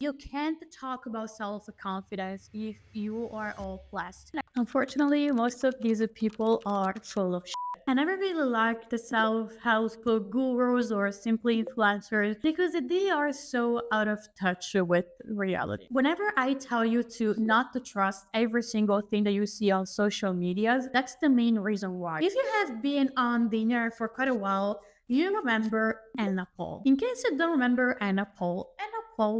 You can't talk about self-confidence if you are all plastic. Unfortunately, most of these people are full of shit. I never really liked the self-help gurus or simply influencers because they are so out of touch with reality. Whenever I tell you to not to trust every single thing that you see on social media, that's the main reason why. If you have been on the internet for quite a while, you remember Anna Paul. In case you don't remember Anna Paul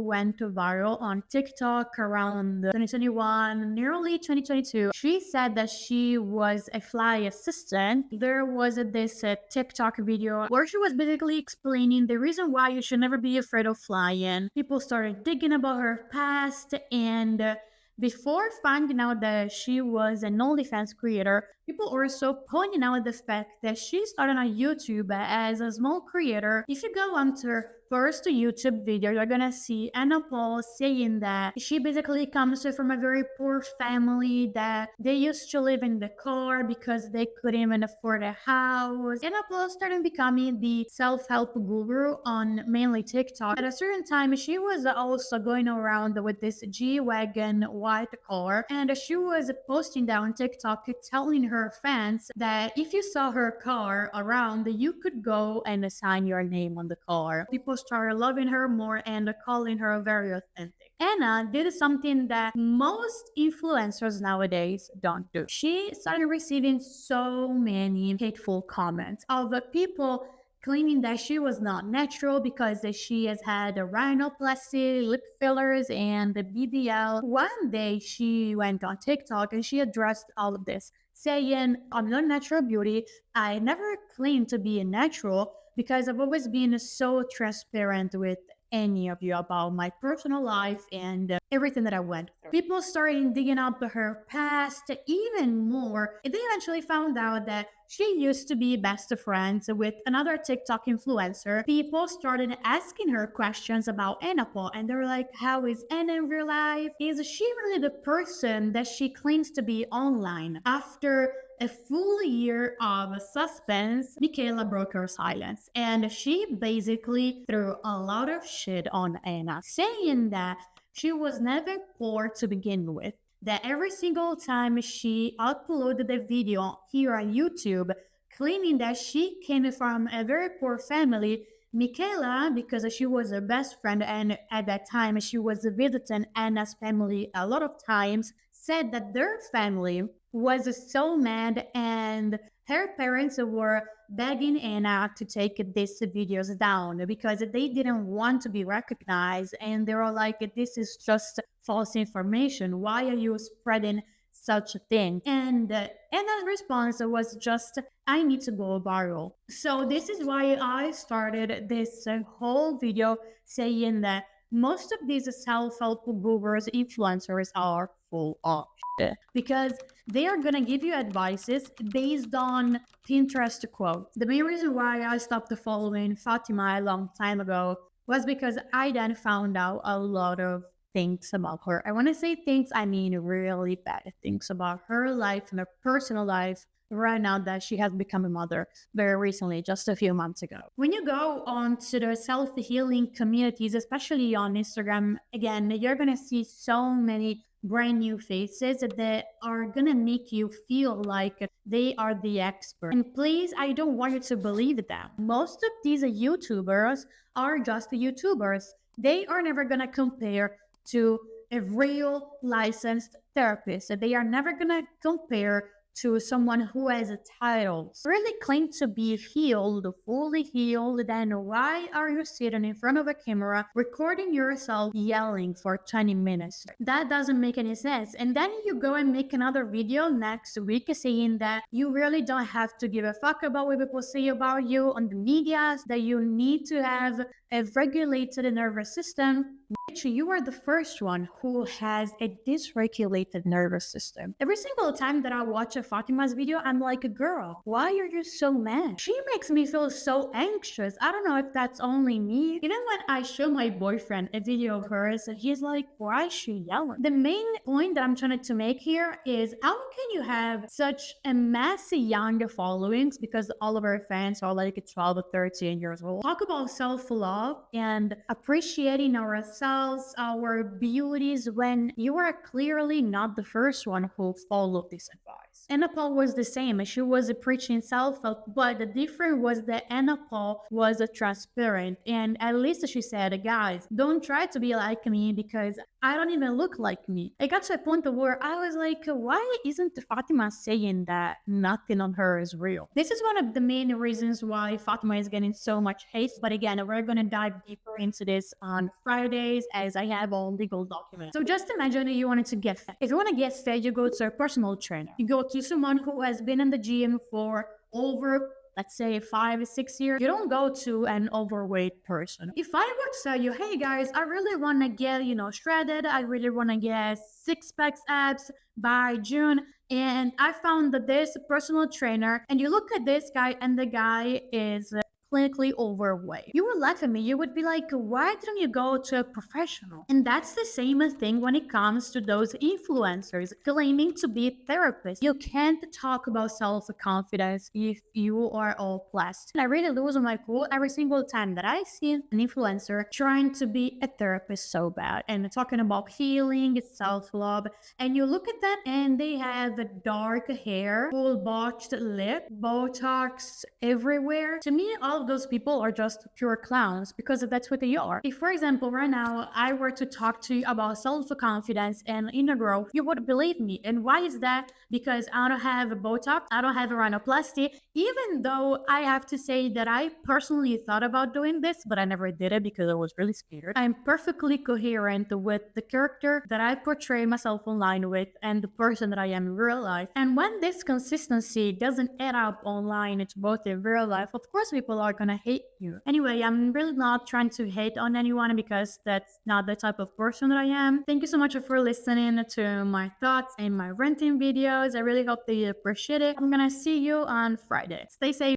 went viral on TikTok around 2021, nearly 2022. She said that she was a fly assistant. There was this TikTok video where she was basically explaining the reason why you should never be afraid of flying. People started digging about her past and before finding out that she was an OnlyFans creator, people were also pointing out the fact that she started on YouTube as a small creator. If you go onto her first YouTube video, you're gonna see Anna Paul saying that she basically comes from a very poor family, that they used to live in the car because they couldn't even afford a house. Anna Paul started becoming the self-help guru on mainly TikTok. At a certain time, she was also going around with this G-Wagon white car, and she was posting that on TikTok telling her fans that if you saw her car around, you could go and sign your name on the car. People started loving her more and calling her very authentic. Anna did something that most influencers nowadays don't do. She started receiving so many hateful comments of people claiming that she was not natural because she has had a rhinoplasty, lip fillers, and the BBL. One day she went on TikTok and she addressed all of this, saying, I'm not natural beauty. I never claimed to be a natural because I've always been so transparent with any of you about my personal life and everything that I went through. People started digging up her past even more. They eventually found out that she used to be best friends with another TikTok influencer. People started asking her questions about Anna Paul, and they're like, how is Anna in real life? Is she really the person that she claims to be online? After a full year of suspense, Michaela broke her silence, and she basically threw a lot of shit on Anna, saying that she was never poor to begin with, that every single time she uploaded a video here on YouTube claiming that she came from a very poor family, Michaela, because she was her best friend and at that time she was visiting Anna's family a lot of times, said that their family was so mad and her parents were begging Anna to take these videos down because they didn't want to be recognized, and they were like, this is just false information. Why are you spreading such a thing? And Anna's response was just, I need to go viral. So this is why I started this whole video saying that most of these self-help gurus, influencers are full of shit because they are gonna give you advices based on Pinterest quotes. The main reason why I stopped following Fatima a long time ago was because I then found out a lot of things about her. I want to say things, I mean really bad things about her life and her personal life right now that she has become a mother very recently, just a few months ago. When you go on to the self-healing communities, especially on Instagram, again, you're going to see so many brand new faces that are going to make you feel like they are the expert. And please, I don't want you to believe that. Most of these YouTubers are just YouTubers. They are never going to compare to a real licensed therapist. They are never going to compare to someone who has a title. Really claim to be healed, fully healed, then why are you sitting in front of a camera recording yourself yelling for 20 minutes? That doesn't make any sense. And then you go and make another video next week saying that you really don't have to give a fuck about what people say about you on the media, that you need to have a regulated nervous system. Bitch, you are the first one who has a dysregulated nervous system. Every single time that I watch a Fatima's video, I'm like, girl, why are you so mad? She makes me feel so anxious. I don't know if that's only me. Even when I show my boyfriend a video of hers, he's like, why is she yelling? The main point that I'm trying to make here is how can you have such a massive young followings, because all of our fans are like 12 or 13 years old, talk about self-love and appreciating ourselves ourselves, our beauties, when you are clearly not the first one who followed this advice. Anna Paul was the same. She was preaching self-help, but the difference was that Anna Paul was transparent. And at least she said, guys, don't try to be like me because I don't even look like me. It got to a point where I was like, why isn't Fatima saying that nothing on her is real? This is one of the main reasons why Fatima is getting so much hate. But again, we're going to dive deeper into this on Fridays as I have all legal documents. So just imagine you wanted to get fit. If you want to get fit, you go to a personal trainer. You go to someone who has been in the gym for over, let's say, 5 or 6 years. You don't go to an overweight person. If I were to tell you, hey guys, I really want to get, shredded. I really want to get 6-pack abs by June. And I found that there's a personal trainer and you look at this guy and the guy is clinically overweight. You would laugh at me. You would be like, why don't you go to a professional? And that's the same thing when it comes to those influencers claiming to be therapists. You can't talk about self-confidence if you are all plastic. And I really lose my cool every single time that I see an influencer trying to be a therapist so bad and talking about healing, self-love. And you look at that and they have the dark hair, full botched lip, Botox everywhere. To me, all of those people are just pure clowns because that's what they are. If, for example, right now I were to talk to you about self-confidence and inner growth, you would believe me. And why is that? Because I don't have a Botox, I don't have a rhinoplasty, even though I have to say that I personally thought about doing this, but I never did it because I was really scared. I'm perfectly coherent with the character that I portray myself online with and the person that I am in real life. And when this consistency doesn't add up online, it's both in real life, of course people are gonna hate you. Anyway, I'm really not trying to hate on anyone because that's not the type of person that I am. Thank you so much for listening to my thoughts and my renting videos. I really hope that you appreciate it. I'm gonna see you on Friday. Stay safe.